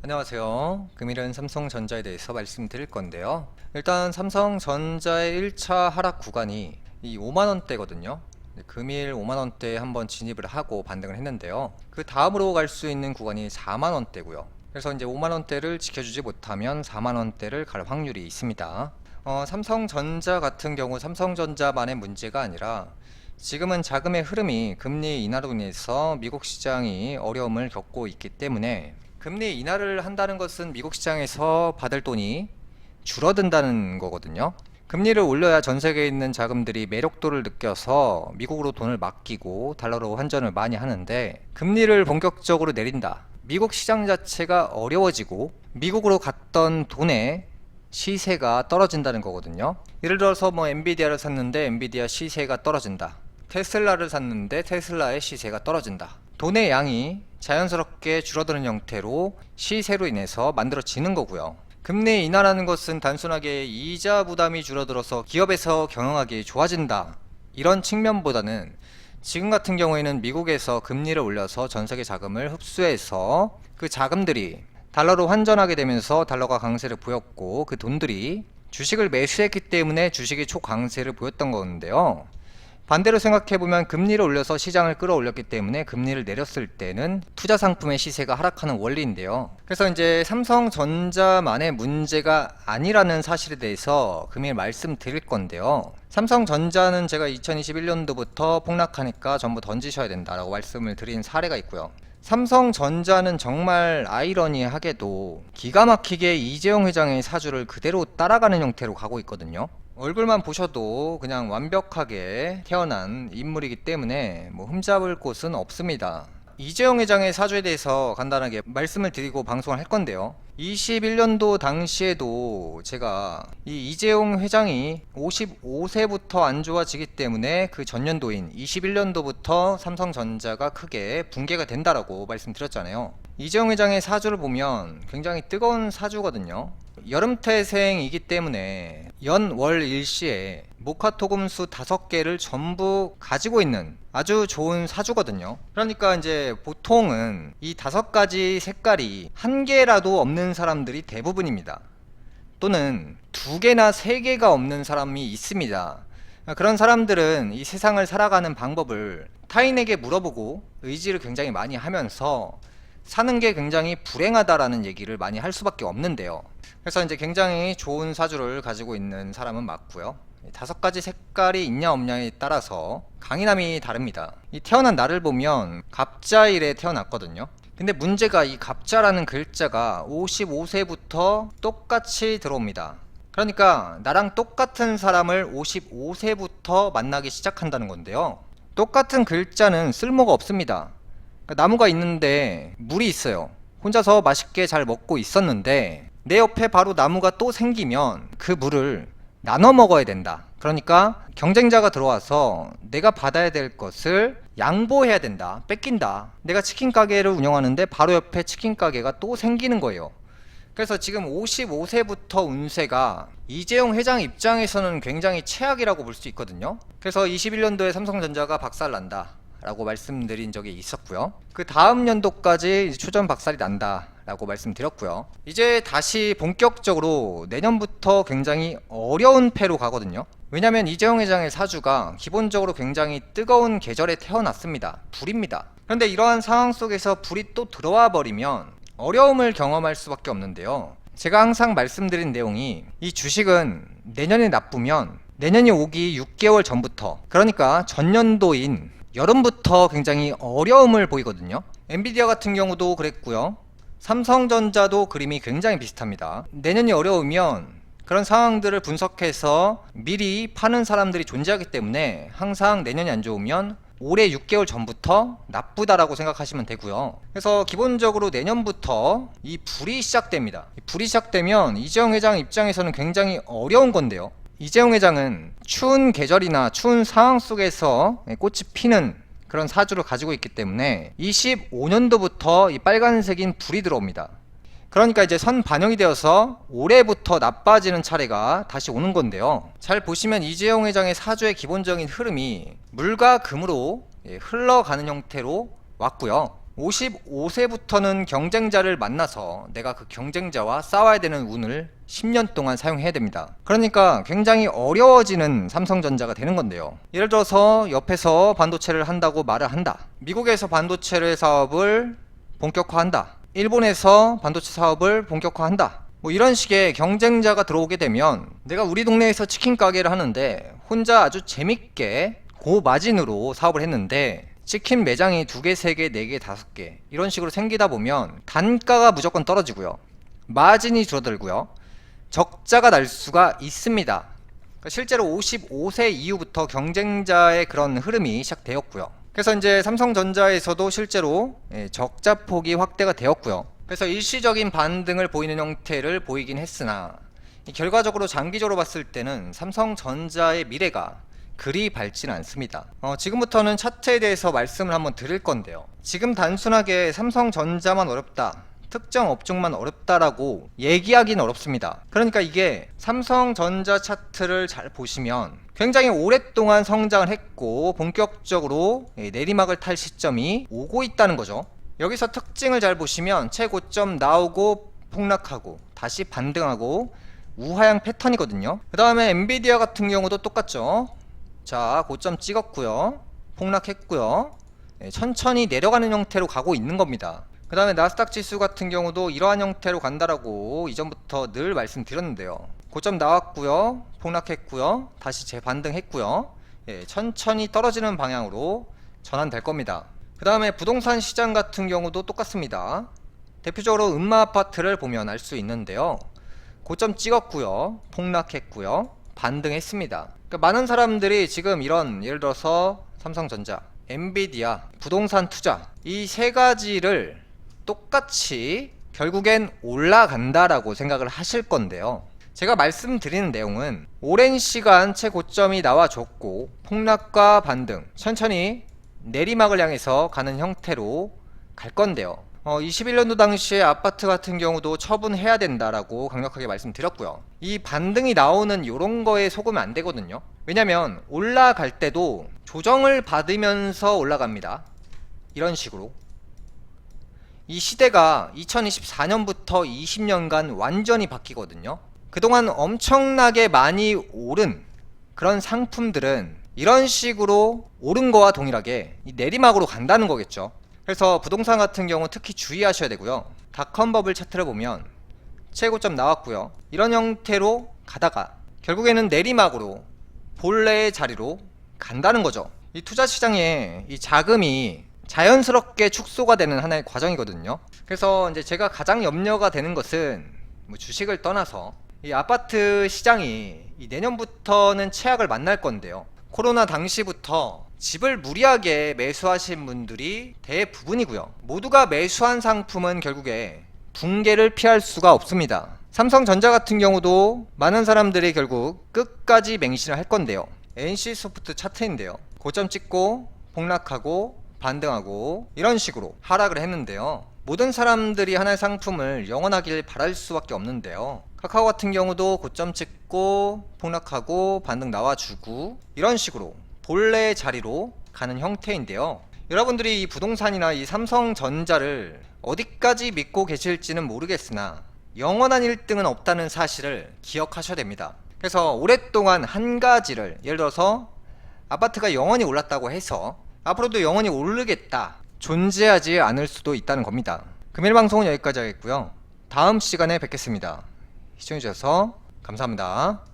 안녕하세요. 금일은 삼성전자에 대해서 말씀드릴 건데요. 일단 삼성전자의 1차 하락 구간이 이 5만원대거든요. 금일 5만원대에 한번 진입을 하고 반등을 했는데요. 그 다음으로 갈 수 있는 구간이 4만원대고요. 그래서 이제 5만원대를 지켜주지 못하면 4만원대를 갈 확률이 있습니다. 삼성전자 같은 경우 삼성전자만의 문제가 아니라 지금은 자금의 흐름이 금리 인하로 인해서 미국 시장이 어려움을 겪고 있기 때문에 금리 인하를 한다는 것은 미국 시장에서 받을 돈이 줄어든다는 거거든요. 금리를 올려야 전 세계에 있는 자금들이 매력도를 느껴서 미국으로 돈을 맡기고 달러로 환전을 많이 하는데, 금리를 본격적으로 내린다. 미국 시장 자체가 어려워지고 미국으로 갔던 돈의 시세가 떨어진다는 거거든요. 예를 들어서 엔비디아를 샀는데 엔비디아 시세가 떨어진다. 테슬라를 샀는데 테슬라의 시세가 떨어진다. 돈의 양이 자연스럽게 줄어드는 형태로 시세로 인해서 만들어지는 거고요. 금리 인하라는 것은 단순하게 이자 부담이 줄어들어서 기업에서 경영하기 좋아진다, 이런 측면보다는 지금 같은 경우에는 미국에서 금리를 올려서 전세계 자금을 흡수해서 그 자금들이 달러로 환전하게 되면서 달러가 강세를 보였고, 그 돈들이 주식을 매수했기 때문에 주식이 초강세를 보였던 건데요. 반대로 생각해보면 금리를 올려서 시장을 끌어올렸기 때문에 금리를 내렸을 때는 투자 상품의 시세가 하락하는 원리인데요. 그래서 이제 삼성전자만의 문제가 아니라는 사실에 대해서 금일 말씀드릴 건데요. 삼성전자는 제가 2021년도부터 폭락하니까 전부 던지셔야 된다라고 말씀을 드린 사례가 있고요. 삼성전자는 정말 아이러니하게도 기가 막히게 이재용 회장의 사주를 그대로 따라가는 형태로 가고 있거든요. 얼굴만 보셔도 그냥 완벽하게 태어난 인물이기 때문에 흠잡을 곳은 없습니다. 이재용 회장의 사주에 대해서 간단하게 말씀을 드리고 방송을 할 건데요. 21년도 당시에도 제가 이 이재용 회장이 55세부터 안 좋아지기 때문에 그 전년도인 21년도부터 삼성전자가 크게 붕괴가 된다라고 말씀드렸잖아요. 이재용 회장의 사주를 보면 굉장히 뜨거운 사주거든요. 여름태생이기 때문에 연월 일시에 목화토금수 5개를 전부 가지고 있는 아주 좋은 사주거든요. 그러니까 이제 보통은 이 5가지 색깔이 한 개라도 없는 사람들이 대부분입니다. 또는 2개나 3개가 없는 사람이 있습니다. 그런 사람들은 이 세상을 살아가는 방법을 타인에게 물어보고 의지를 굉장히 많이 하면서 사는 게 굉장히 불행하다라는 얘기를 많이 할 수밖에 없는데요. 그래서 이제 굉장히 좋은 사주를 가지고 있는 사람은 맞고요. 5가지 색깔이 있냐 없냐에 따라서 강인함이 다릅니다. 이 태어난 날을 보면 갑자일에 태어났거든요. 근데 문제가 이 갑자라는 글자가 55세부터 똑같이 들어옵니다. 그러니까 나랑 똑같은 사람을 55세부터 만나기 시작한다는 건데요. 똑같은 글자는 쓸모가 없습니다. 나무가 있는데 물이 있어요. 혼자서 맛있게 잘 먹고 있었는데 내 옆에 바로 나무가 또 생기면 그 물을 나눠 먹어야 된다. 그러니까 경쟁자가 들어와서 내가 받아야 될 것을 양보해야 된다. 뺏긴다. 내가 치킨 가게를 운영하는데 바로 옆에 치킨 가게가 또 생기는 거예요. 그래서 지금 55세부터 운세가 이재용 회장 입장에서는 굉장히 최악이라고 볼 수 있거든요. 그래서 21년도에 삼성전자가 박살난다 라고 말씀드린 적이 있었고요. 그 다음 연도까지 초전 박살이 난다 라고 말씀드렸고요. 이제 다시 본격적으로 내년부터 굉장히 어려운 패로 가거든요. 왜냐면 이재용 회장의 사주가 기본적으로 굉장히 뜨거운 계절에 태어났습니다. 불입니다. 그런데 이러한 상황 속에서 불이 또 들어와 버리면 어려움을 경험할 수밖에 없는데요. 제가 항상 말씀드린 내용이, 이 주식은 내년이 나쁘면 내년이 오기 6개월 전부터, 그러니까 전년도인 여름부터 굉장히 어려움을 보이거든요. 엔비디아 같은 경우도 그랬고요. 삼성전자도 그림이 굉장히 비슷합니다. 내년이 어려우면 그런 상황들을 분석해서 미리 파는 사람들이 존재하기 때문에 항상 내년이 안 좋으면 올해 6개월 전부터 나쁘다라고 생각하시면 되고요. 그래서 기본적으로 내년부터 이 불이 시작됩니다. 불이 시작되면 이재용 회장 입장에서는 굉장히 어려운 건데요. 이재용 회장은 추운 계절이나 추운 상황 속에서 꽃이 피는 그런 사주를 가지고 있기 때문에 25년도부터 이 빨간색인 불이 들어옵니다. 그러니까 이제 선 반영이 되어서 올해부터 나빠지는 차례가 다시 오는 건데요. 잘 보시면 이재용 회장의 사주의 기본적인 흐름이 물과 금으로 흘러가는 형태로 왔고요. 55세부터는 경쟁자를 만나서 내가 그 경쟁자와 싸워야 되는 운을 10년 동안 사용해야 됩니다. 그러니까 굉장히 어려워지는 삼성전자가 되는 건데요. 예를 들어서 옆에서 반도체를 한다고 말을 한다. 미국에서 반도체 사업을 본격화한다. 일본에서 반도체 사업을 본격화한다. 뭐 이런 식의 경쟁자가 들어오게 되면 내가 우리 동네에서 치킨 가게를 하는데 혼자 아주 재밌게 고마진으로 사업을 했는데 치킨 매장이 2개, 3개, 4개, 5개 이런 식으로 생기다 보면 단가가 무조건 떨어지고요. 마진이 줄어들고요. 적자가 날 수가 있습니다. 그러니까 실제로 55세 이후부터 경쟁자의 그런 흐름이 시작되었고요. 그래서 이제 삼성전자에서도 실제로 적자 폭이 확대가 되었고요. 그래서 일시적인 반등을 보이는 형태를 보이긴 했으나 결과적으로 장기적으로 봤을 때는 삼성전자의 미래가 그리 밝지는 않습니다. 지금부터는 차트에 대해서 말씀을 한번 드릴 건데요. 지금 단순하게 삼성전자만 어렵다, 특정 업종만 어렵다라고 얘기하기는 어렵습니다. 그러니까 이게 삼성전자 차트를 잘 보시면 굉장히 오랫동안 성장을 했고 본격적으로 내리막을 탈 시점이 오고 있다는 거죠. 여기서 특징을 잘 보시면 최고점 나오고 폭락하고 다시 반등하고 우하향 패턴이거든요. 그 다음에 엔비디아 같은 경우도 똑같죠. 자, 고점 찍었고요, 폭락했고요, 천천히 내려가는 형태로 가고 있는 겁니다. 그 다음에 나스닥 지수 같은 경우도 이러한 형태로 간다라고 이전부터 늘 말씀드렸는데요. 고점 나왔고요, 폭락했고요, 다시 재반등했고요, 천천히 떨어지는 방향으로 전환될 겁니다. 그 다음에 부동산 시장 같은 경우도 똑같습니다. 대표적으로 음마아파트를 보면 알 수 있는데요. 고점 찍었고요, 폭락했고요, 반등했습니다. 그러니까 많은 사람들이 지금 이런 예를 들어서 삼성전자, 엔비디아, 부동산 투자 이 세 가지를 똑같이 결국엔 올라간다라고 생각을 하실 건데요. 제가 말씀드리는 내용은 오랜 시간 최고점이 나와줬고 폭락과 반등, 천천히 내리막을 향해서 가는 형태로 갈 건데요. 21년도 당시에 아파트 같은 경우도 처분해야 된다라고 강력하게 말씀드렸고요. 이 반등이 나오는 이런 거에 속으면 안 되거든요. 왜냐면 올라갈 때도 조정을 받으면서 올라갑니다. 이런 식으로. 이 시대가 2024년부터 20년간 완전히 바뀌거든요. 그동안 엄청나게 많이 오른 그런 상품들은 이런 식으로 오른 거와 동일하게 이 내리막으로 간다는 거겠죠. 그래서 부동산 같은 경우 특히 주의하셔야 되고요. 닷컴버블 차트를 보면 최고점 나왔고요. 이런 형태로 가다가 결국에는 내리막으로 본래의 자리로 간다는 거죠. 이 투자 시장에 이 자금이 자연스럽게 축소가 되는 하나의 과정이거든요. 그래서 이제 제가 가장 염려가 되는 것은 뭐 주식을 떠나서 이 아파트 시장이 이 내년부터는 최악을 만날 건데요. 코로나 당시부터 집을 무리하게 매수하신 분들이 대부분이고요. 모두가 매수한 상품은 결국에 붕괴를 피할 수가 없습니다. 삼성전자 같은 경우도 많은 사람들이 결국 끝까지 맹신을 할 건데요. NC소프트 차트인데요. 고점 찍고 폭락하고 반등하고 이런 식으로 하락을 했는데요. 모든 사람들이 하나의 상품을 영원하길 바랄 수밖에 없는데요. 카카오 같은 경우도 고점 찍고 폭락하고 반등 나와주고 이런 식으로 본래의 자리로 가는 형태인데요. 여러분들이 이 부동산이나 이 삼성전자를 어디까지 믿고 계실지는 모르겠으나 영원한 1등은 없다는 사실을 기억하셔야 됩니다. 그래서 오랫동안 한 가지를 예를 들어서 아파트가 영원히 올랐다고 해서 앞으로도 영원히 오르겠다 존재하지 않을 수도 있다는 겁니다. 금일 방송은 여기까지 하겠고요. 다음 시간에 뵙겠습니다. 시청해주셔서 감사합니다.